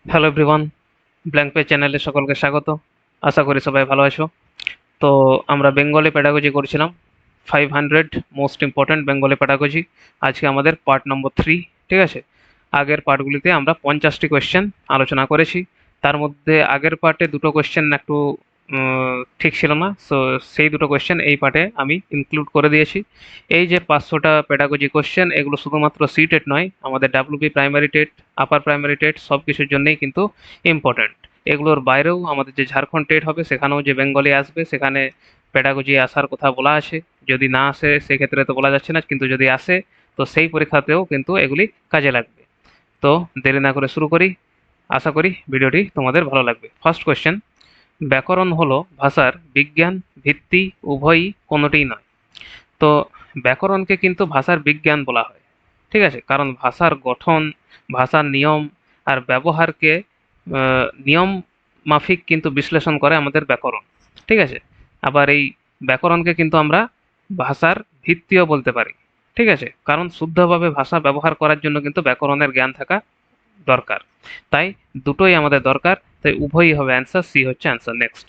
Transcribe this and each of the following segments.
Hello everyone, blank page চ্যানেলে সকলকে স্বাগত। আশা করি সবাই ভালো আছো। তো আমরা বেঙ্গলি প্যাডাগজি করছিলাম 500 মোস্ট ইম্পর্ট্যান্ট বেঙ্গলি প্যাডাগজি। আজকে আমাদের পার্ট নম্বর 3। ঠিক আছে, আগের পার্টগুলিতে আমরা 50টি কোয়েশ্চেন আলোচনা করেছি। তার মধ্যে আগের পার্টে দুটো কোয়েশ্চেন একটু ঠিক ছিল না, সো সেই দুটো কোয়েশ্চেন এই পার্টে আমি ইনক্লুড করে দিয়েছি। এই যে 500টা প্যাডাগজি কোয়েশ্চেন, এগুলো শুধুমাত্র সি টেট নয়, আমাদের WB primary TET, upper primary TET সব কিছুর জন্যই কিন্তু ইম্পর্ট্যান্ট। এগুলোর বাইরেও আমাদের যে ঝাড়খণ্ড টেট হবে, সেখানেও যে বেঙ্গলি আসবে, সেখানে প্যাডাগজি আসার কথা বলা আছে। যদি না আসে সেক্ষেত্রে তো বলা যাচ্ছে না, কিন্তু যদি আসে তো সেই পরীক্ষাতেও কিন্তু এগুলি কাজে লাগবে। তো দেরি না করে শুরু করি। আশা করি ভিডিওটি তোমাদের ভালো লাগবে। ফার্স্ট কোয়েশ্চেন, ব্যাকরণ হলো ভাষার বিজ্ঞান, ভিত্তি, উভয়ই, কোনোটিই নয়। তো ব্যাকরণকে কিন্তু ভাষার বিজ্ঞান বলা হয়। ঠিক আছে, কারণ ভাষার গঠন, ভাষার নিয়ম আর ব্যবহারকে নিয়ম মাফিক কিন্তু বিশ্লেষণ করে আমাদের ব্যাকরণ। ঠিক আছে, আবার এই ব্যাকরণকে কিন্তু আমরা ভাষার ভিত্তিও বলতে পারি। ঠিক আছে, কারণ শুদ্ধভাবে ভাষা ব্যবহার করার জন্য কিন্তু ব্যাকরণের জ্ঞান থাকা দরকার। তাই দুটোই আমাদের দরকার, তাই উভয়ই হবে অ্যান্সার, সি হচ্ছে অ্যান্সার। নেক্সট,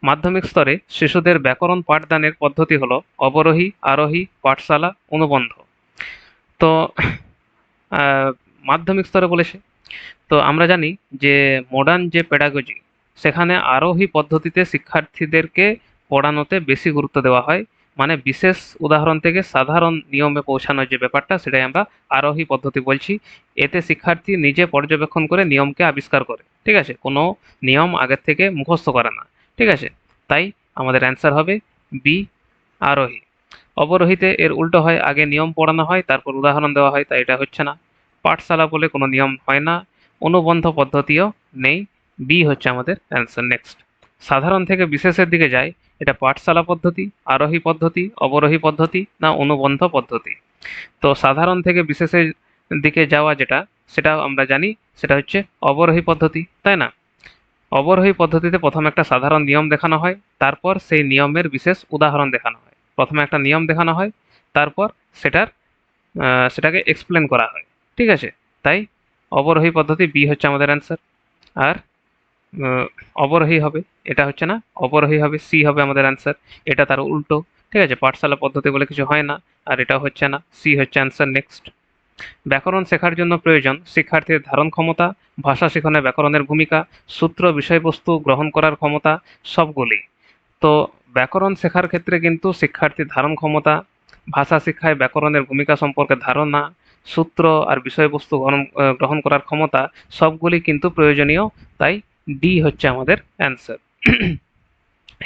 মাধ্যমিক স্তরে শিশুদের ব্যাকরণ পাঠদানের পদ্ধতি হলো অবরোহী, আরোহী, পাঠশালা, অনুবন্ধ। তো আহ, মাধ্যমিক স্তরে বলেছে, তো আমরা জানি যে মডার্ন যে পেডাগজি, সেখানে আরোহী পদ্ধতিতে শিক্ষার্থীদেরকে পড়ানোতে বেশি গুরুত্ব দেওয়া হয়। মানে বিশেষ উদাহরণ থেকে সাধারণ নিয়মে পৌঁছানোর যে ব্যাপারটা, সেটাই আমরা আরোহী পদ্ধতি বলছি। এতে শিক্ষার্থী নিজে পর্যবেক্ষণ করে নিয়মকে আবিষ্কার করে। ঠিক আছে, কোনো নিয়ম আগের থেকে মুখস্থ করে না। ঠিক আছে, তাই আমাদের অ্যান্সার হবে বি, আরোহী। অবরোহীতে এর উল্টো হয়, আগে নিয়ম পড়ানো হয় তারপর উদাহরণ দেওয়া হয়, তাই এটা হচ্ছে না। পাঠশালা বলে কোনো নিয়ম হয় না, অনুবন্ধ পদ্ধতিও নেই। বি হচ্ছে আমাদের অ্যান্সার। নেক্সট, সাধারণ থেকে বিশেষের দিকে যায়, এটা পাঠশালা পদ্ধতি, আরোহী পদ্ধতি, অবরোহী পদ্ধতি না অনুবন্ধ পদ্ধতি? তো সাধারণ থেকে বিশেষের দিকে যাওয়া যেটা, সেটা আমরা জানি সেটা হচ্ছে অবরোহী পদ্ধতি, তাই না? অবরোহী পদ্ধতিতে প্রথমে একটা সাধারণ নিয়ম দেখানো হয়, তারপর সেই নিয়মের বিশেষ উদাহরণ দেখানো হয়। প্রথমে একটা নিয়ম দেখানো হয়, তারপর সেটার সেটাকে এক্সপ্লেন করা হয়। ঠিক আছে, তাই অবরোহী পদ্ধতি, বি হচ্ছে আমাদের অ্যান্সার। আর আহ, অবরোহী হবে, এটা হচ্ছে না, অবরোহী হবে, সি হবে আমাদের অ্যান্সার। এটা তার উল্টো। ঠিক আছে, পাঠশালা পদ্ধতি বলে কিছু হয় না, আর এটা হচ্ছে না, সি হচ্ছে অ্যান্সার। নেক্সট, ব্যাকরণ শেখার জন্য প্রয়োজন শিক্ষার্থীর ধারণ ক্ষমতা, ভাষা শেখানোয় ব্যাকরণের ভূমিকা, সূত্র বিষয়বস্তু গ্রহণ করার ক্ষমতা, সবগুলি। তো ব্যাকরণ শেখার ক্ষেত্রে কিন্তু শিক্ষার্থীর ধারণ ক্ষমতা, ভাষা শিক্ষায় ব্যাকরণের ভূমিকা সম্পর্কে ধারণা, সূত্র আর বিষয়বস্তু গ্রহণ করার ক্ষমতা, সবগুলি কিন্তু প্রয়োজনীয়। তাই ডি হচ্ছে আমাদের অ্যান্সার।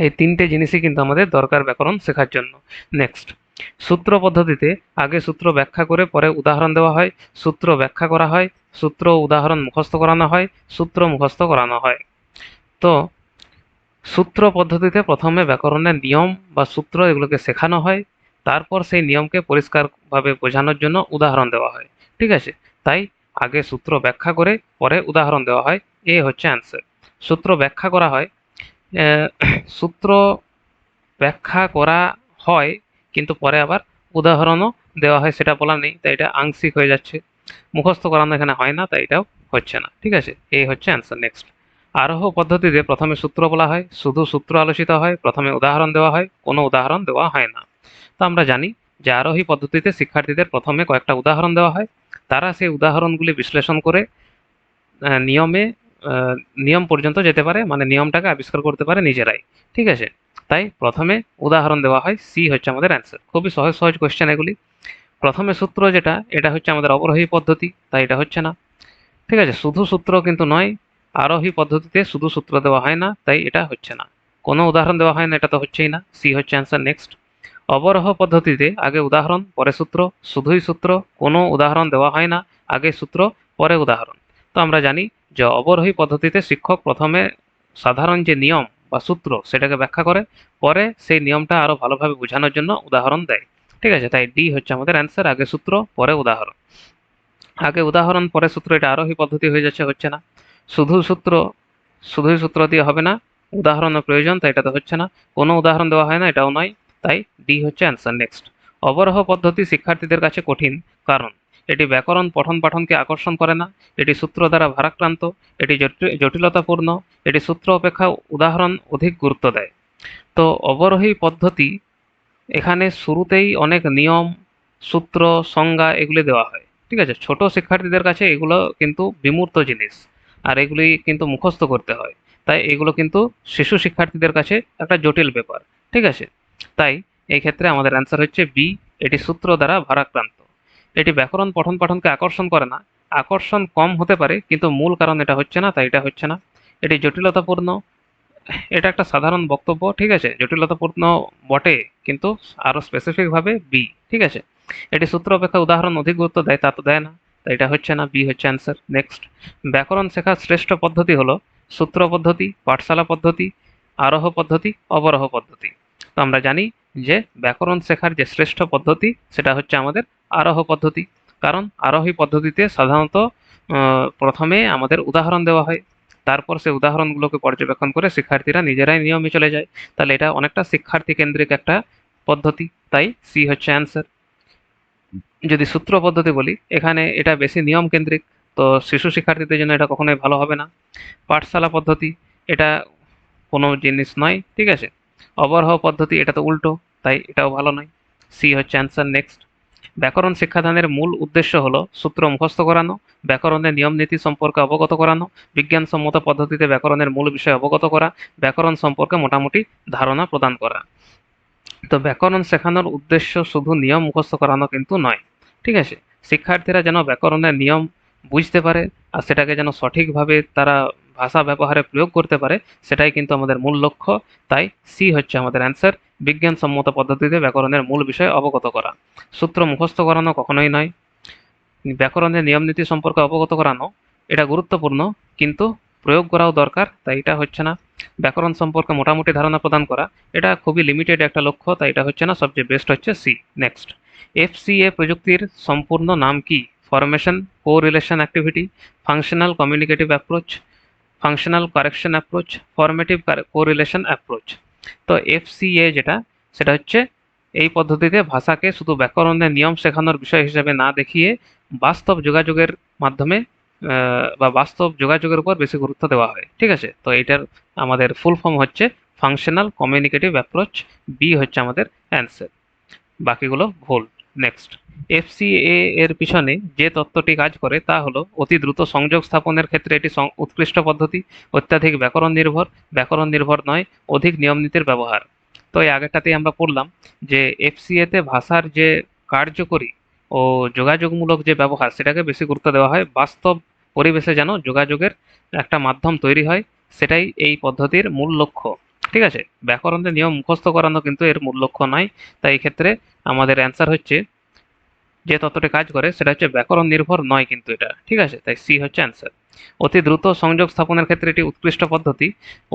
এই তিনটে জিনিসই কিন্তু আমাদের দরকার ব্যাকরণ শেখার জন্য। নেক্সট, সূত্র পদ্ধতিতে আগে সূত্র ব্যাখ্যা করে পরে উদাহরণ দেওয়া হয়, সূত্র ব্যাখ্যা করা হয়, সূত্র উদাহরণ মুখস্থ করানো হয়, সূত্র মুখস্থ করানো হয়। তো সূত্র পদ্ধতিতে প্রথমে ব্যাকরণের নিয়ম বা সূত্র এগুলোকে শেখানো হয়, তারপর সেই নিয়মকে পরিষ্কারভাবে বোঝানোর জন্য উদাহরণ দেওয়া হয়। ঠিক আছে, তাই আগে সূত্র ব্যাখ্যা করে পরে উদাহরণ দেওয়া হয়, এ হচ্ছে অ্যান্সার। সূত্র ব্যাখ্যা করা হয়, আহ, সূত্র ব্যাখ্যা করা হয় কিন্তু পরে আবার উদাহরণও দেওয়া হয়, সেটা বলা নেই, তাই এটা আংশিক হয়ে যাচ্ছে। মুখস্থ করানো এখানে হয় না, তাই এটাও হচ্ছে না। ঠিক আছে, এই হচ্ছে অ্যান্সার। নেক্সট, আরোহ পদ্ধতিতে প্রথমে সূত্র বলা হয়, শুধু সূত্র আলোচিত হয়, প্রথমে উদাহরণ দেওয়া হয়, কোনো উদাহরণ দেওয়া হয় না। তো আমরা জানি যে আরোহী পদ্ধতিতে শিক্ষার্থীদের প্রথমে কয়েকটা উদাহরণ দেওয়া হয়, তারা সেই উদাহরণগুলি বিশ্লেষণ করে নিয়মে আহ, নিয়ম পর্যন্ত যেতে পারে, মানে নিয়মটাকে আবিষ্কার করতে পারে নিজেরাই। ঠিক আছে, তাই প্রথমে উদাহরণ দেওয়া হয়, সি হচ্ছে আমাদের অ্যান্সার। খুবই সহজ সহজ কোয়েশ্চেন এগুলি। প্রথমে সূত্র যেটা, এটা হচ্ছে আমাদের অবরোহী পদ্ধতি, তাই এটা হচ্ছে না। ঠিক আছে, শুধু সূত্র কিন্তু নয়, আরোহী পদ্ধতিতে শুধু সূত্র দেওয়া হয় না, তাই এটা হচ্ছে না। কোনো উদাহরণ দেওয়া হয় না, এটা তো হচ্ছেই না, সি হচ্ছে অ্যান্সার। নেক্সট, অবরোহ পদ্ধতিতে আগে উদাহরণ পরে সূত্র, শুধুই সূত্র, কোনো উদাহরণ দেওয়া হয় না, আগে সূত্র পরে উদাহরণ। তো আমরা জানি যে অবরোহী পদ্ধতিতে শিক্ষক প্রথমে সাধারণ যে নিয়ম বা সূত্র সেটাকে ব্যাখ্যা করে, পরে সেই নিয়মটা আরো ভালোভাবে বোঝানোর জন্য উদাহরণ দেয়। ঠিক আছে, তাই ডি হচ্ছে আমাদের অ্যান্সার, আগে সূত্র পরে উদাহরণ। আগে উদাহরণ পরে সূত্র, এটা আরোহী পদ্ধতি হয়ে যাচ্ছে, হচ্ছে না। শুধু সূত্র, শুধুই সূত্র দিয়ে হবে না, উদাহরণের প্রয়োজন, তাই এটা তো হচ্ছে না। কোনো উদাহরণ দেওয়া হয় না, এটাও নয়, তাই ডি হচ্ছে অ্যান্সার। নেক্সট, অবরোহ পদ্ধতি শিক্ষার্থীদের কাছে কঠিন কারণ, এটি ব্যাকরণ পঠন পাঠনকে আকর্ষণ করে না, এটি সূত্র দ্বারা ভারাক্রান্ত, এটি জটিলতাপূর্ণ, এটি সূত্র অপেক্ষা উদাহরণ অধিক গুরুত্ব দেয়। তো অবরোহী পদ্ধতি, এখানে শুরুতেই অনেক নিয়ম, সূত্র, সংজ্ঞা এগুলি দেওয়া হয়। ঠিক আছে, ছোট শিক্ষার্থীদের কাছে এগুলো কিন্তু বিমূর্ত জিনিস, আর এগুলি কিন্তু মুখস্থ করতে হয়। তাই এগুলো কিন্তু শিশু শিক্ষার্থীদের কাছে একটা জটিল ব্যাপার। ঠিক আছে, তাই এই ক্ষেত্রে আমাদের অ্যান্সার হচ্ছে বি, এটি সূত্র দ্বারা ভারাক্রান্ত। এটি ব্যাকরণ পঠন পাঠনকে আকর্ষণ করে না, আকর্ষণ কম হতে পারে কিন্তু মূল কারণ এটা হচ্ছে না, তাই এটা হচ্ছে না। এটি জটিলতাপূর্ণ, এটা একটা সাধারণ বক্তব্য। ঠিক আছে, জটিলতাপূর্ণ বটে কিন্তু আরো স্পেসিফিক ভাবে বি। ঠিক আছে, এটি সূত্র অপেক্ষা উদাহরণ অধিক গুরুত্ব দেয়, তা তো দেয় না, তাই এটা হচ্ছে না, বি হচ্ছে অ্যান্সার। নেক্সট, ব্যাকরণ শেখার শ্রেষ্ঠ পদ্ধতি হলো সূত্র পদ্ধতি, পাঠশালা পদ্ধতি, আরোহ পদ্ধতি, অবরোহ পদ্ধতি। তো আমরা জানি যে ব্যাকরণ শেখার যে শ্রেষ্ঠ পদ্ধতি সেটা হচ্ছে আমাদের আরোহ পদ্ধতি। কারণ আরোহী পদ্ধতিতে সাধারণত প্রথমে আমাদের উদাহরণ দেওয়া হয়, তারপর সেই উদাহরণগুলোকে পর্যবেক্ষণ করে শিক্ষার্থীরা নিজেরাই নিয়মে চলে যায়। তাহলে এটা অনেকটা শিক্ষার্থী কেন্দ্রিক একটা পদ্ধতি, তাই সি হচ্ছে অ্যান্সার। যদি সূত্র পদ্ধতি বলি, এখানে এটা বেশি নিয়ম কেন্দ্রিক, তো শিশু শিক্ষার্থীদের জন্য এটা কখনোই ভালো হবে না। পাঠশালা পদ্ধতি, এটা কোনো জিনিস নয়। ঠিক আছে, অবরোহ পদ্ধতি এটা তো উল্টো, তাই এটাও ভালো নয়, সি হচ্ছে অ্যান্সার। নেক্সট, ব্যাকরণ শিক্ষাদানের মূল উদ্দেশ্য হলো সূত্র মুখস্থ করানো, ব্যাকরণের নিয়ম নীতি সম্পর্কে অবগত করানো, বিজ্ঞানসম্মত পদ্ধতিতে ব্যাকরণের মূল বিষয় অবগত করা, ব্যাকরণ সম্পর্কে মোটামুটি ধারণা প্রদান করা। তো ব্যাকরণ শেখানোর উদ্দেশ্য শুধু নিয়ম মুখস্থ করানো কিন্তু নয়। ঠিক আছে, শিক্ষার্থীরা যেন ব্যাকরণের নিয়ম বুঝতে পারে আর সেটাকে যেন সঠিকভাবে তারা ভাষা ব্যবহারে প্রয়োগ করতে পারে, সেটাই কিন্তু আমাদের মূল লক্ষ্য। তাই সি হচ্ছে আমাদের অ্যান্সার, বিজ্ঞানসম্মত পদ্ধতিতে ব্যাকরণের মূল বিষয় অবগত করা। সূত্র মুখস্থ করানো কখনোই নয়। ব্যাকরণের নিয়ম নীতি সম্পর্কে অবগত করানো, এটা গুরুত্বপূর্ণ কিন্তু প্রয়োগ করাও দরকার, তাই এটা হচ্ছে না। ব্যাকরণ সম্পর্কে মোটামুটি ধারণা প্রদান করা, এটা খুবই লিমিটেড একটা লক্ষ্য, তাই এটা হচ্ছে না, সবচেয়ে বেস্ট হচ্ছে সি। নেক্সট, এফসিএ প্রযুক্তির সম্পূর্ণ নাম কি? Formation co relation activity, functional communicative approach, functional correction approach, formative co relation approach. তো এফসিএ যেটা, সেটা হচ্ছে এই পদ্ধতিতে ভাষাকে শুধু ব্যাকরণের নিয়ম শেখানোর বিষয় হিসেবে না দেখিয়ে বাস্তব যোগাযোগের মাধ্যমে বা বাস্তব যোগাযোগের উপর বেশি গুরুত্ব দেওয়া হয়। ঠিক আছে, তো এটার আমাদের ফুল ফর্ম হচ্ছে ফাংশনাল কমিউনিকেটিভ অ্যাপ্রোচ, বি হচ্ছে আমাদের অ্যান্সার, বাকিগুলো ভুল। নেক্সট, এফসিএ এর পিছনে যে তত্ত্বটি কাজ করে তা হলো অতি দ্রুত সংযোগ স্থাপনের ক্ষেত্রে এটি উৎকৃষ্ট পদ্ধতি, অত্যাধিক ব্যাকরণ নির্ভর নয়, অধিক নিয়ম নীতির ব্যবহার। তো এই আগেরটাতেই আমরা পড়লাম যে এফসিএ তে ভাষার যে কার্যকরী ও যোগাযোগমূলক যে ব্যবহার সেটাকে বেশি গুরুত্ব দেওয়া হয়, বাস্তব পরিবেশে যেন যোগাযোগের একটা মাধ্যম তৈরি হয়, সেটাই এই পদ্ধতির মূল লক্ষ্য। ঠিক আছে, ব্যাকরণের নিয়ম মুখস্থ করানো কিন্তু এর মূল লক্ষ্য নয়। তাই এই ক্ষেত্রে আমাদের অ্যান্সার হচ্ছে, যে তত্ত্বটি কাজ করে সেটা হচ্ছে ব্যাকরণ নির্ভর নয় কিন্তু এটা। ঠিক আছে, তাই সি হচ্ছে অ্যান্সার। অতি দ্রুত সংযোগ স্থাপনের ক্ষেত্রে এটি উৎকৃষ্ট পদ্ধতি,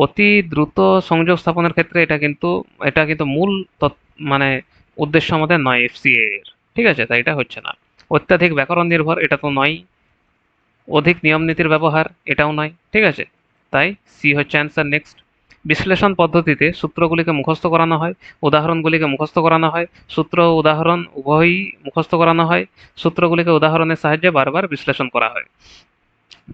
অতি দ্রুত সংযোগ স্থাপনের ক্ষেত্রে এটা কিন্তু মূল মানে উদ্দেশ্য আমাদের নয় এফসিএ এর। ঠিক আছে, তাই এটা হচ্ছে না। অত্যাধিক ব্যাকরণ নির্ভর এটা তো নয়, অধিক নিয়ম নীতির ব্যবহার এটাও নয়। ঠিক আছে, তাই সি হচ্ছে অ্যান্সার। নেক্সট, বিশ্লেষণ পদ্ধতিতে সূত্রগুলিকে মুখস্থ করানো হয়, উদাহরণগুলিকে মুখস্থ করানো হয়, সূত্র ও উদাহরণ উভয়ই মুখস্থ করানো হয়, সূত্রগুলিকে উদাহরণের সাহায্যে বারবার বিশ্লেষণ করা হয়।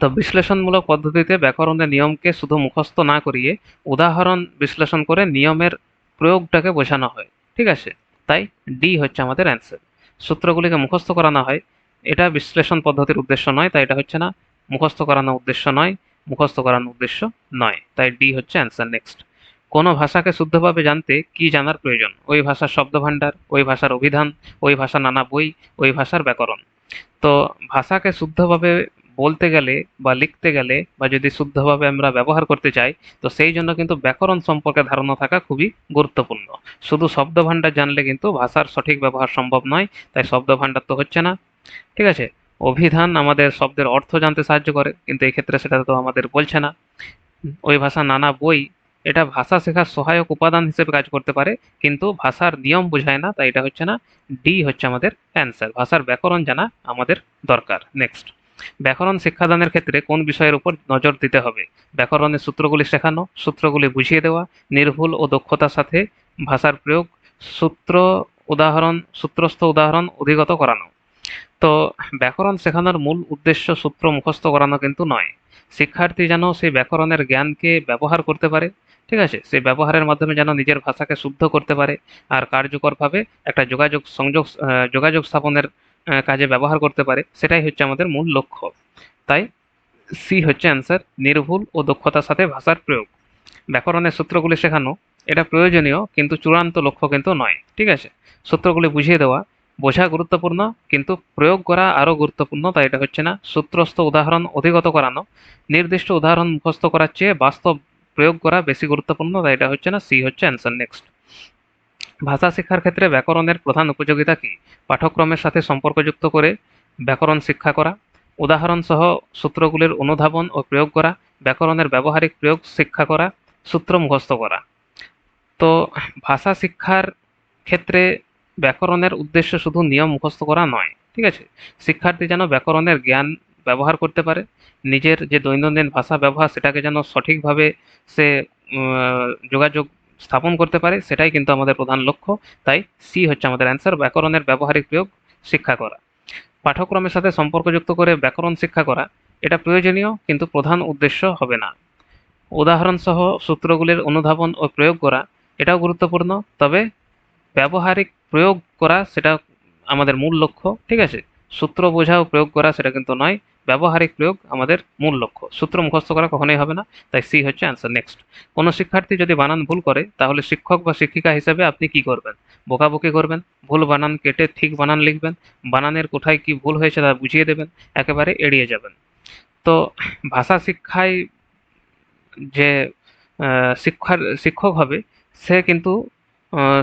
তো বিশ্লেষণমূলক পদ্ধতিতে ব্যাকরণের নিয়মকে শুধু মুখস্থ না করিয়ে উদাহরণ বিশ্লেষণ করে নিয়মের প্রয়োগটাকে বোঝানো হয়। ঠিক আছে, তাই ডি হচ্ছে আমাদের অ্যান্সার। সূত্রগুলিকে মুখস্থ করানো হয়, এটা বিশ্লেষণ পদ্ধতির উদ্দেশ্য নয়, তাই এটা হচ্ছে না। মুখস্থ করানো উদ্দেশ্য নয়, মুখস্থ করানো উদ্দেশ্য নয়, তাই ডি হচ্ছে অ্যান্সার। নেক্সট, কোনো ভাষাকে শুদ্ধভাবে জানতে কি জানার প্রয়োজন? ওই ভাষার শব্দভাণ্ডার, ওই ভাষার অভিধান, ওই ভাষার নানা বই, ওই ভাষার ব্যাকরণ। তো ভাষাকে শুদ্ধভাবে বলতে গেলে বা লিখতে গেলে বা যদি শুদ্ধভাবে আমরা ব্যবহার করতে চাই, তো সেই জন্য কিন্তু ব্যাকরণ সম্পর্কে ধারণা থাকা খুবই গুরুত্বপূর্ণ। শুধু শব্দভাণ্ডার জানলে কিন্তু ভাষার সঠিক ব্যবহার সম্ভব নয়, তাই শব্দভাণ্ডার তো হচ্ছে না। ঠিক আছে, অভিধান আমাদের শব্দের অর্থ জানতে সাহায্য করে, কিন্তু এই ক্ষেত্রে সেটা তো আমাদের বলছে না। ওই ভাষার নানা বই, এটা ভাষা শেখার সহায়ক উপাদান হিসেবে কাজ করতে পারে কিন্তু ভাষার নিয়ম বোঝায় না, তাই এটা হচ্ছে না। ডি হচ্ছে আমাদের অ্যান্সার, ভাষার ব্যাকরণ জানা আমাদের দরকার। নেক্সট, ব্যাকরণ শিক্ষাদানের ক্ষেত্রে কোন বিষয়ের উপর নজর দিতে হবে? ব্যাকরণের সূত্রগুলি শেখানো, সূত্রগুলি বুঝিয়ে দেওয়া, নির্ভুল ও দক্ষতার সাথে ভাষার প্রয়োগ, সূত্রস্থ উদাহরণ অধিগত করানো। তো ব্যাকরণ শেখানোর মূল উদ্দেশ্য সূত্র মুখস্থ করানো কিন্তু নয়। শিক্ষার্থী যেন সেই ব্যাকরণের জ্ঞানকে ব্যবহার করতে পারে, ঠিক আছে? সেই ব্যবহারের মাধ্যমে যেন নিজের ভাষাকে শুদ্ধ করতে পারে আর কার্যকরভাবে একটা যোগাযোগ স্থাপনের কাজে ব্যবহার করতে পারে, সেটাই হচ্ছে আমাদের মূল লক্ষ্য। তাই সি হচ্ছে অ্যান্সার, নির্ভুল ও দক্ষতার সাথে ভাষার প্রয়োগ। ব্যাকরণের সূত্রগুলি শেখানো এটা প্রয়োজনীয় কিন্তু চূড়ান্ত লক্ষ্য কিন্তু নয়, ঠিক আছে? সূত্রগুলি বুঝিয়ে দেওয়া, বোঝা গুরুত্বপূর্ণ কিন্তু প্রয়োগ করা আরও গুরুত্বপূর্ণ, তাই এটা হচ্ছে না। সূত্রস্থ উদাহরণ অধিগত করানো, নির্দিষ্ট উদাহরণ মুখস্থ করার চেয়ে বাস্তব প্রয়োগ করা বেশি গুরুত্বপূর্ণ, তাই এটা হচ্ছে না। সি হচ্ছে অ্যান্সার। নেক্সট, ভাষা শিক্ষার ক্ষেত্রে ব্যাকরণের প্রধান উপযোগিতা কি? পাঠ্যক্রমের সাথে সম্পর্কযুক্ত করে ব্যাকরণ শিক্ষা করা, উদাহরণ সহ সূত্রগুলির অনুধাবন ও প্রয়োগ করা, ব্যাকরণের ব্যবহারিক প্রয়োগ শিক্ষা করা, সূত্র মুখস্থ করা। তো ভাষা শিক্ষার ক্ষেত্রে ব্যাকরণের উদ্দেশ্য শুধু নিয়ম মুখস্থ করা নয়, ঠিক আছে? শিক্ষার্থী যেন ব্যাকরণের জ্ঞান ব্যবহার করতে পারে, নিজের যে দৈনন্দিন ভাষা ব্যবহার সেটাকে যেন সঠিকভাবে সে যোগাযোগ স্থাপন করতে পারে, সেটাই কিন্তু আমাদের প্রধান লক্ষ্য। তাই সি হচ্ছে আমাদের অ্যান্সার, ব্যাকরণের ব্যবহারিক প্রয়োগ শিক্ষা করা। পাঠ্যক্রমের সাথে সম্পর্কযুক্ত করে ব্যাকরণ শিক্ষা করা এটা প্রয়োজনীয় কিন্তু প্রধান উদ্দেশ্য হবে না। উদাহরণসহ সূত্রগুলির অনুধাবন ও প্রয়োগ করা এটাও গুরুত্বপূর্ণ, তবে ব্যবহারিক প্রয়োগ করা সেটা আমাদের মূল লক্ষ্য, ঠিক আছে? সূত্র বোঝা ও প্রয়োগ করা সেটা কিন্তু নয়, ব্যবহারিক প্রয়োগ আমাদের মূল লক্ষ্য। সূত্র মুখস্থ করা কখনোই হবে না, তাই সি হচ্ছে অ্যান্সার। নেক্সট, কোনো শিক্ষার্থী যদি বানান ভুল করে তাহলে শিক্ষক বা শিক্ষিকা হিসেবে আপনি কি করবেন? বকাবকি করবেন, ভুল বানান কেটে ঠিক বানান লিখবেন, বানানের কোথায় কি ভুল হয়েছে তা বুঝিয়ে দেবেন, একেবারে এড়িয়ে যাবেন। তো ভাষা শিক্ষায় যে শিক্ষক হবে সে কিন্তু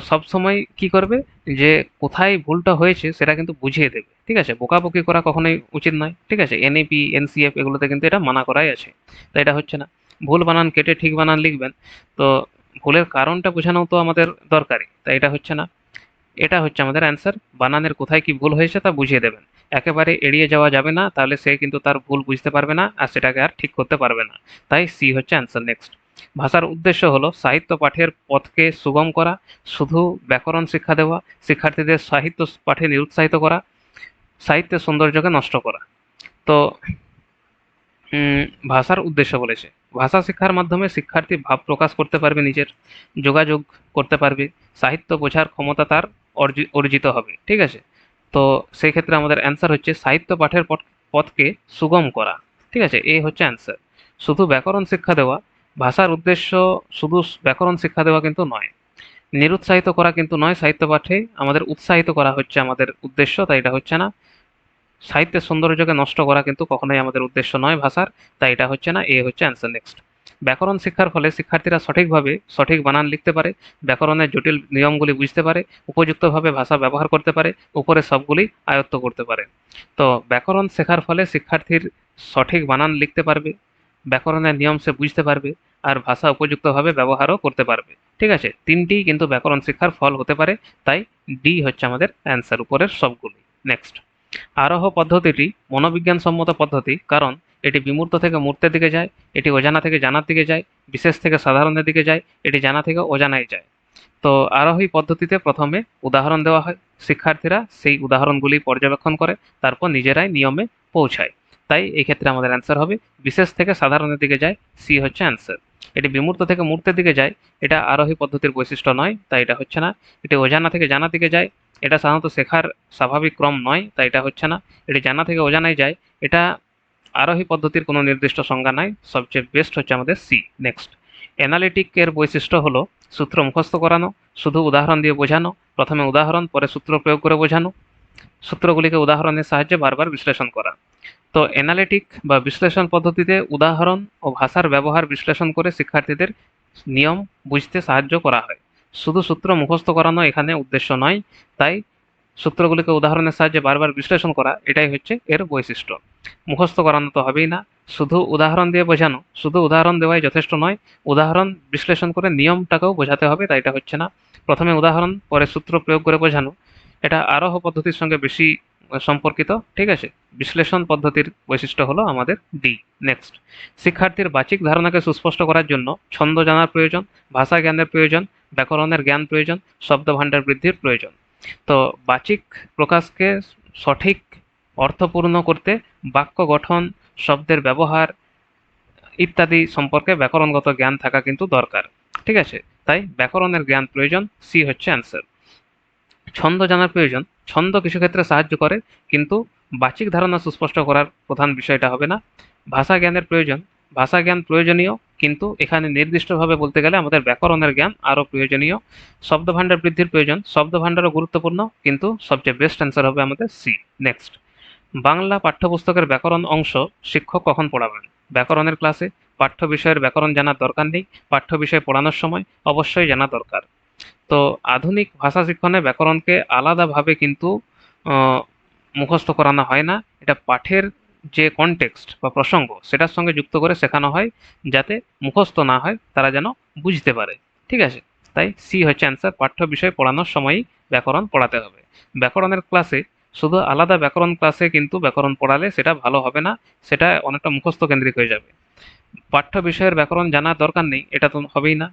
সবসময় কি করবে, যে কোথায় ভুলটা হয়েছে সেটা কিন্তু বুঝিয়ে দেবে, ঠিক আছে? বকাবকি করা কখনোই উচিত নয়, ঠিক আছে? এনইপি এনসিএফ এগুলোতে কিন্তু এটা মানা করাই আছে, তাই এটা হচ্ছে না। ভুল বানান কেটে ঠিক বানান লিখবেন, তো ভুলের কারণটা বোঝানো তো আমাদের দরকারি, তাই এটা হচ্ছে না। এটা হচ্ছে আমাদের অ্যান্সার, বানানের কোথায় কি ভুল হয়েছে তা বুঝিয়ে দেবেন, একেবারে এড়িয়ে যাওয়া যাবে না, তাহলে সে কিন্তু তার ভুল বুঝতে পারবে না আর সেটাকে আর ঠিক করতে পারবে না। তাই সি হচ্ছে অ্যান্সার। নেক্সট, ভাষার উদ্দেশ্য হলো সাহিত্য পাঠের পথকে সুগম করা, শুধু ব্যাকরণ শিক্ষা দেওয়া, শিক্ষার্থীদের সাহিত্য পাঠে নিরুৎসাহিত করা, সাহিত্যের সৌন্দর্যকে নষ্ট করা। তো উম, ভাষার উদ্দেশ্য বলেছে, ভাষা শিক্ষার মাধ্যমে শিক্ষার্থী ভাব প্রকাশ করতে পারবে, নিজের যোগাযোগ করতে পারবে, সাহিত্য বোঝার ক্ষমতা তার অর্জিত হবে, ঠিক আছে? তো সেই ক্ষেত্রে আমাদের অ্যান্সার হচ্ছে সাহিত্য পাঠের পথকে সুগম করা, ঠিক আছে? এই হচ্ছে অ্যান্সার। শুধু ব্যাকরণ শিক্ষা দেওয়া, ভাষার উদ্দেশ্য শুধু ব্যাকরণ শিক্ষা দেওয়া কিন্তু নয়, নিরুৎসাহিত করা কিন্তু নয়, সাহিত্য পাঠে আমাদের উৎসাহিত করা হচ্ছে আমাদের উদ্দেশ্য, তাই এটা হচ্ছে না। সাহিত্যের সৌন্দর্যকে নষ্ট করা কিন্তু কখনোই আমাদের উদ্দেশ্য নয় ভাষার, তাই এটা হচ্ছে না। এ হচ্ছে অ্যান্সার। নেক্সট, ব্যাকরণ শিক্ষার ফলে শিক্ষার্থীরা সঠিকভাবে সঠিক বানান লিখতে পারে, ব্যাকরণের জটিল নিয়মগুলি বুঝতে পারে, উপযুক্তভাবে ভাষা ব্যবহার করতে পারে, উপরে সবগুলি আয়ত্ত করতে পারে। তো ব্যাকরণ শেখার ফলে শিক্ষার্থীর সঠিক বানান লিখতে পারবে, ব্যাকরণের নিয়ম সে বুঝতে পারবে আর ভাষা উপযুক্তভাবে ব্যবহারও করতে পারবে, ঠিক আছে? তিনটিই কিন্তু ব্যাকরণ শিক্ষার ফল হতে পারে, তাই ডি হচ্ছে আমাদের অ্যান্সার, উপরের সবগুলি। নেক্সট, আরোহ পদ্ধতিটি মনোবিজ্ঞানসম্মত পদ্ধতি, কারণ এটি বিমূর্ত থেকে মূর্তের দিকে যায়, এটি অজানা থেকে জানার দিকে যায়, বিশেষ থেকে সাধারণের দিকে যায়, এটি জানা থেকে অজানায় যায়। তো আরোহী পদ্ধতিতে প্রথমে উদাহরণ দেওয়া হয়, শিক্ষার্থীরা সেই উদাহরণগুলি পর্যবেক্ষণ করে, তারপর নিজেরাই নিয়মে পৌঁছায়। তাই এই ক্ষেত্রে আমাদের অ্যান্সার হবে বিশেষ থেকে সাধারণের দিকে যায়, সি হচ্ছে অ্যান্সার। এটি বিমূর্ত থেকে মূর্তের দিকে যায়, এটা আরোহী পদ্ধতির বৈশিষ্ট্য নয়, তাই এটা হচ্ছে না। এটি অজানা থেকে জানার দিকে যায়, এটা সাধারণত শেখার স্বাভাবিক ক্রম নয়, তাই এটা হচ্ছে না। এটি জানা থেকে অজানায় যায়, এটা আরোহী পদ্ধতির কোনো নির্দিষ্ট সংজ্ঞা নাই, সবচেয়ে বেস্ট হচ্ছে আমাদের সি। নেক্সট, অ্যানালিটিক এর বৈশিষ্ট্য হলো সূত্র মুখস্থ করানো, শুধু উদাহরণ দিয়ে বোঝানো, প্রথমে উদাহরণ পরে সূত্র প্রয়োগ করে বোঝানো, সূত্রগুলিকে উদাহরণের সাহায্যে বারবার বিশ্লেষণ করা। তো অ্যানালিটিক বা বিশ্লেষণ পদ্ধতিতে উদাহরণ ও ভাষার ব্যবহার বিশ্লেষণ করে শিক্ষার্থীদের নিয়ম বুঝতে সাহায্য করা হয়, শুধু সূত্র মুখস্থ করানো এখানে উদ্দেশ্য নয়। তাই সূত্রগুলিকে উদাহরণের সাহায্যে বারবার বিশ্লেষণ করা এটাই হচ্ছে এর বৈশিষ্ট্য। মুখস্থ করানো তো হবেই না, শুধু উদাহরণ দিয়ে বোঝানো, শুধু উদাহরণ দেওয়াই যথেষ্ট নয়, উদাহরণ বিশ্লেষণ করে নিয়মটাকেও বোঝাতে হবে, তাই এটা হচ্ছে না। প্রথমে উদাহরণ পরে সূত্র প্রয়োগ করে বোঝানো, এটা আরোহ পদ্ধতির সঙ্গে বেশি সম্পর্কিত, ঠিক আছে? বিশ্লেষণ পদ্ধতির বৈশিষ্ট্য হলো আমাদের ডি। নেক্সট, শিক্ষার্থীর বাচিক ধারণাকে সুস্পষ্ট করার জন্য ছন্দ জানার প্রয়োজন, ভাষা জ্ঞানের প্রয়োজন, ব্যাকরণের জ্ঞান প্রয়োজন, শব্দ ভাণ্ডার বৃদ্ধির প্রয়োজন। তো বাচিক প্রকাশকে সঠিক অর্থপূর্ণ করতে বাক্য গঠন, শব্দের ব্যবহার ইত্যাদি সম্পর্কে ব্যাকরণগত জ্ঞান থাকা কিন্তু দরকার। ঠিক আছে, তাই ব্যাকরণের জ্ঞান প্রয়োজন। সি হচ্ছে অ্যান্সার। ছন্দ জানার প্রয়োজন। ছন্দ কিছু ক্ষেত্রে সাহায্য করে, কিন্তু বাচিক ধারণা সুস্পষ্ট করার প্রধান বিষয়টা হবে না। ভাষা জ্ঞানের প্রয়োজন। ভাষা জ্ঞান প্রয়োজনীয়, কিন্তু এখানে নির্দিষ্টভাবে বলতে গেলে আমাদের ব্যাকরণের জ্ঞান আরও প্রয়োজনীয়। শব্দভাণ্ডার বৃদ্ধির প্রয়োজন। শব্দভাণ্ডারও গুরুত্বপূর্ণ, কিন্তু সবচেয়ে বেস্ট অ্যান্সার হবে আমাদের সি। নেক্সট, বাংলা পাঠ্যপুস্তকের ব্যাকরণ অংশ শিক্ষক কখন পড়াবেন? ব্যাকরণের ক্লাসে। পাঠ্য বিষয়ের ব্যাকরণ জানার দরকার নেই, পাঠ্য বিষয় পড়ানোর সময় অবশ্যই জানা দরকার। তো আধুনিক ভাষা শিক্ষণে ব্যাকরণকে আলাদাভাবে কিন্তু আহ, মুখস্থ করানো হয় না। এটা পাঠের যে কনটেক্সট বা প্রসঙ্গ সেটার সঙ্গে যুক্ত করে শেখানো হয়, যাতে মুখস্থ না হয়, তারা যেন বুঝতে পারে। ঠিক আছে, তাই সি হচ্ছে অ্যান্সার। পাঠ্য বিষয় পড়ানোর সময়ই ব্যাকরণ পড়াতে হবে। ব্যাকরণের ক্লাসে শুধু আলাদা ব্যাকরণ ক্লাসে কিন্তু ব্যাকরণ পড়ালে সেটা ভালো হবে না, সেটা অনেকটা মুখস্থ কেন্দ্রিক হয়ে যাবে। পাঠ্য বিষয়ের ব্যাকরণ জানার দরকার নেই, এটা তো হবেই না।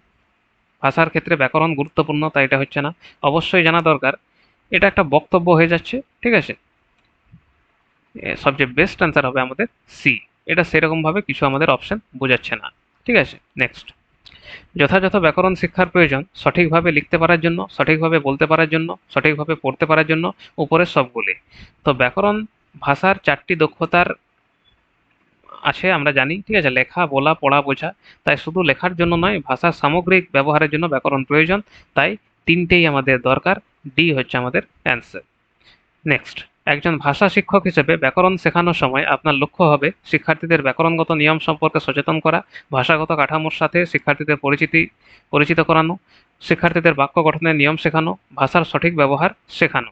ভাষার ক্ষেত্রে ব্যাকরণ গুরুত্বপূর্ণ, তাই এটা হচ্ছে না। অবশ্যই জানা দরকার, এটা একটা বক্তব্য হয়ে যাচ্ছে। ঠিক আছে, সবচেয়ে বেস্ট অ্যান্সার হবে আমাদের সি। এটা সেরকম ভাবে কিছু আমাদের অপশন বোঝাচ্ছে না। ঠিক আছে, নেক্সট, যথাযথ ব্যাকরণ শিক্ষার প্রয়োজন সঠিকভাবে লিখতে পারার জন্য, সঠিকভাবে বলতে পারার জন্য, সঠিকভাবে পড়তে পারার জন্য। উপরের সবগুলি। তো ব্যাকরণ ভাষার 4টি দক্ষতার আছে আমরা জানি। ঠিক আছে, লেখা, বলা, পড়া, বোঝা। তাই শুধু লেখার জন্য নয়, ভাষার সামগ্রিক ব্যবহারের জন্য ব্যাকরণ প্রয়োজন। তাই তিনটেই আমাদের দরকার। ডি হচ্ছে আমাদের অ্যান্সার। নেক্সট, একজন ভাষা শিক্ষক হিসেবে ব্যাকরণ শেখানোর সময় আপনার লক্ষ্য হবে শিক্ষার্থীদের ব্যাকরণগত নিয়ম সম্পর্কে সচেতন করা, ভাষাগত কাঠামোর সাথে শিক্ষার্থীদের পরিচিত করানো, শিক্ষার্থীদের বাক্য গঠনের নিয়ম শেখানো, ভাষার সঠিক ব্যবহার শেখানো।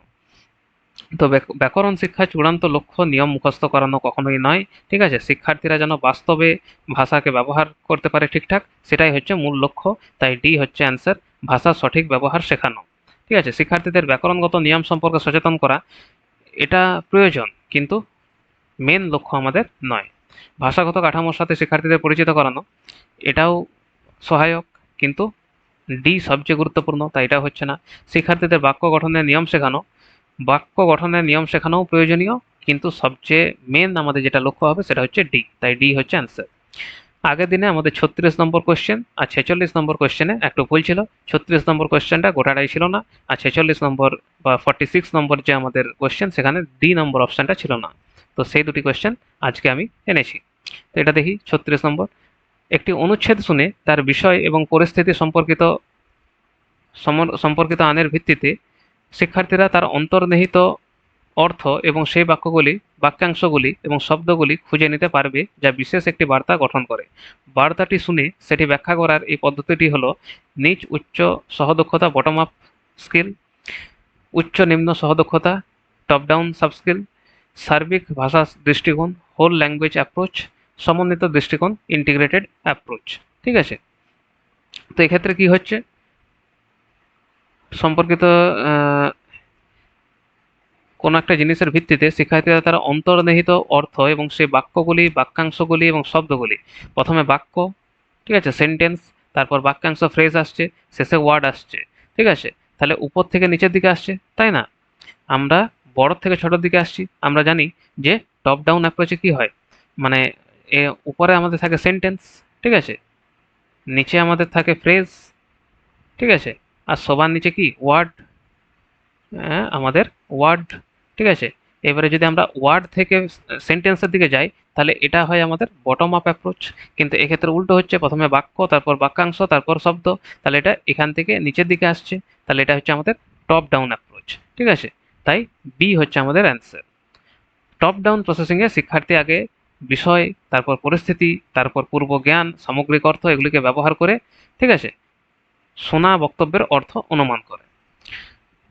তো ব্যাকরণ শিক্ষার চূড়ান্ত লক্ষ্য নিয়ম মুখস্থ করানো কখনোই নয়। ঠিক আছে, শিক্ষার্থীরা যেন বাস্তবে ভাষাকে ব্যবহার করতে পারে ঠিকঠাক, সেটাই হচ্ছে মূল লক্ষ্য। তাই ডি হচ্ছে অ্যান্সার, ভাষার সঠিক ব্যবহার শেখানো। ঠিক আছে, শিক্ষার্থীদের ব্যাকরণগত নিয়ম সম্পর্কে সচেতন করা এটা প্রয়োজন, কিন্তু মেন লক্ষ্য আমাদের নয়। ভাষাগত কাঠামোর সাথে শিক্ষার্থীদের পরিচিত করানো এটাও সহায়ক, কিন্তু ডি সবচেয়ে গুরুত্বপূর্ণ, তাই এটা হচ্ছে না। শিক্ষার্থীদের বাক্য গঠনের নিয়ম শেখানো, বাক্য গঠনের নিয়ম শেখানোও প্রয়োজনীয়, কিন্তু সবচেয়ে মেন আমাদের যেটা লক্ষ্য হবে সেটা হচ্ছে ডি, তাই ডি হচ্ছে অ্যান্সার। আগের দিনে আমাদের 36 নম্বর কোয়েশ্চেন আর 46 নম্বর কোয়েশ্চেনে একটু ভুল ছিল। 36 নম্বর কোয়েশ্চেনটা গোটাটাই ছিল না, আর 46 নম্বর বা 46 নম্বর যে আমাদের কোয়েশ্চেন সেখানে ডি নম্বর অপশানটা ছিল না। তো সেই দুটি কোয়েশ্চেন আজকে আমি এনেছি। তো এটা দেখি 36 নম্বর। একটি অনুচ্ছেদ শুনে তার বিষয় এবং পরিস্থিতি সম্পর্কিত আনের ভিত্তিতে শিক্ষার্থীরা তার অন্তর্নিহিত অর্থ এবং সেই বাক্যগুলি, বাক্যাংশগুলি এবং শব্দগুলি খুঁজে নিতে পারবে, যা বিশেষ একটি বার্তা গঠন করে। বার্তাটি শুনে সেটি ব্যাখ্যা করার এই পদ্ধতিটি হলো নিচ উচ্চ সহদক্ষতা বটম আপ স্কিল, উচ্চ নিম্ন সহদক্ষতা টপ ডাউন সাব স্কিল, সার্বিক ভাষা দৃষ্টিকোণ হোল ল্যাঙ্গুয়েজ অ্যাপ্রোচ, সমন্বিত দৃষ্টিকোণ ইন্টিগ্রেটেড অ্যাপ্রোচ। ঠিক আছে, তো এক্ষেত্রে কি হচ্ছে সম্পর্কিত কোনো একটা জিনিসের ভিত্তিতে শিক্ষার্থীরা তারা অন্তর্নিহিত অর্থ এবং সেই বাক্যগুলি, বাক্যাংশগুলি এবং শব্দগুলি, প্রথমে বাক্য, ঠিক আছে, সেন্টেন্স, তারপর বাক্যাংশ, ফ্রেজ আসছে, শেষে ওয়ার্ড আসছে। ঠিক আছে, তাহলে উপর থেকে নিচের দিকে আসছে, তাই না? আমরা বড় থেকে ছোটোর দিকে আসছি। আমরা জানি যে টপ ডাউন অ্যাপ্রোচে কি হয়, মানে উপরে আমাদের থাকে সেন্টেন্স, ঠিক আছে, নিচে আমাদের থাকে ফ্রেজ, ঠিক আছে, আর সবার নিচে কি ওয়ার্ড, আমাদের ওয়ার্ড। ঠিক আছে, এবারে যদি আমরা ওয়ার্ড থেকে সেন্টেন্সের দিকে যাই, তাহলে এটা হয় আমাদের বটম আপ অ্যাপ্রোচ। কিন্তু এক্ষেত্রে উল্টো হচ্ছে, প্রথমে বাক্য, তারপর বাক্যাংশ, তারপর শব্দ, তাহলে এটা এখান থেকে নিচের দিকে আসছে, তাহলে এটা হচ্ছে আমাদের টপ ডাউন অ্যাপ্রোচ। ঠিক আছে, তাই বি হচ্ছে আমাদের অ্যান্সার। টপ ডাউন প্রসেসিংয়ে শিক্ষার্থী আগে বিষয়, তারপর পরিস্থিতি, তারপর পূর্ব জ্ঞান, সামগ্রিক অর্থ এগুলিকে ব্যবহার করে, ঠিক আছে, শোনা বক্তব্যের অর্থ অনুমান করে।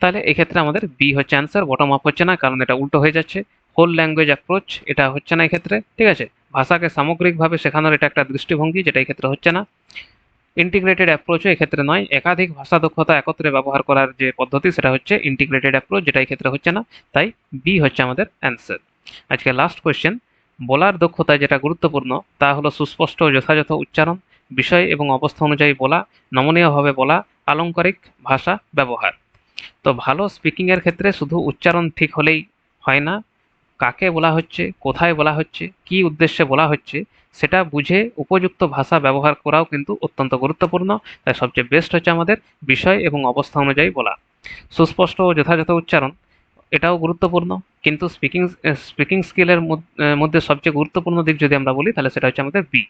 তাহলে এক্ষেত্রে আমাদের বি হচ্ছে অ্যান্সার, বটম আপ হচ্ছে না, কারণ এটা উল্টো হয়ে যাচ্ছে। হোল ল্যাঙ্গুয়েজ অ্যাপ্রোচ এটা হচ্ছে না এক্ষেত্রে। ঠিক আছে, ভাষাকে সামগ্রিকভাবে শেখানোর এটা একটা দৃষ্টিভঙ্গি, যেটা এক্ষেত্রে হচ্ছে না। ইন্টিগ্রেটেড অ্যাপ্রোচও এক্ষেত্রে নয়, একাধিক ভাষা দক্ষতা একত্রে ব্যবহার করার যে পদ্ধতি সেটা হচ্ছে ইন্টিগ্রেটেড অ্যাপ্রোচ, যেটা এক্ষেত্রে হচ্ছে না। তাই বি হচ্ছে আমাদের অ্যান্সার। আজকে লাস্ট কোয়েশ্চেন, বলার দক্ষতা যেটা গুরুত্বপূর্ণ তা হলো সুস্পষ্ট ও যথাযথ উচ্চারণ, বিষয় এবং অবস্থা অনুযায়ী বলা, নমনীয়ভাবে বলা, আলংকারিক ভাষা ব্যবহার। তো ভালো স্পিকিং এর ক্ষেত্রে শুধু উচ্চারণ ঠিক হলেই হয় না, কাকে বলা হচ্ছে, কোথায় বলা হচ্ছে, কি উদ্দেশ্যে বলা হচ্ছে, সেটা বুঝে উপযুক্ত ভাষা ব্যবহার করাও কিন্তু অত্যন্ত গুরুত্বপূর্ণ। তাই সবচেয়ে বেস্ট হচ্ছে আমাদের বিষয় এবং অবস্থা অনুযায়ী বলা। সুস্পষ্ট ও যথাযথ উচ্চারণ এটাও গুরুত্বপূর্ণ। কিন্তু স্পিকিং স্কিলের মধ্যে সবচেয়ে গুরুত্বপূর্ণ দিক যদি আমরা বলি তাহলে সেটা হচ্ছে আমাদের বি।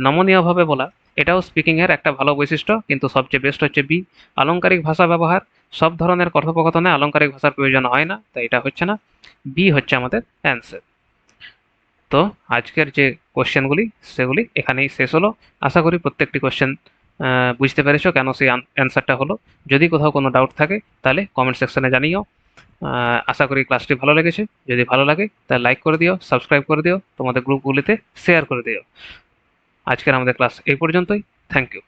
নমনীয়ভাবে বলা এটাও স্পিকিং এর একটা ভালো বৈশিষ্ট্য, কিন্তু সবচেয়ে বেস্ট হচ্ছে বি। আলংকারিক ভাষা ব্যবহার, সব ধরনের কথোপকথনে আলংকারিক ভাষার প্রয়োজন হয় না, তাই এটা হচ্ছে না। বি হচ্ছে আমাদের অ্যান্সার। তো আজকের যে কোশ্চেনগুলি সেগুলি এখানেই শেষ হলো। আশা করি প্রত্যেকটি কোশ্চেন বুঝতে পেরেছো কেন সেই অ্যান্সারটা হলো। যদি কোথাও কোনো ডাউট থাকে তাহলে কমেন্ট সেকশনে জানিও। আশা করি ক্লাসটি ভালো লেগেছে। যদি ভালো লাগে তাহলে লাইক করে দিও, সাবস্ক্রাইব করে দিও, তোমাদের গ্রুপগুলিতে শেয়ার করে দিও। আজকের আমাদের ক্লাস এই পর্যন্তই। Thank you.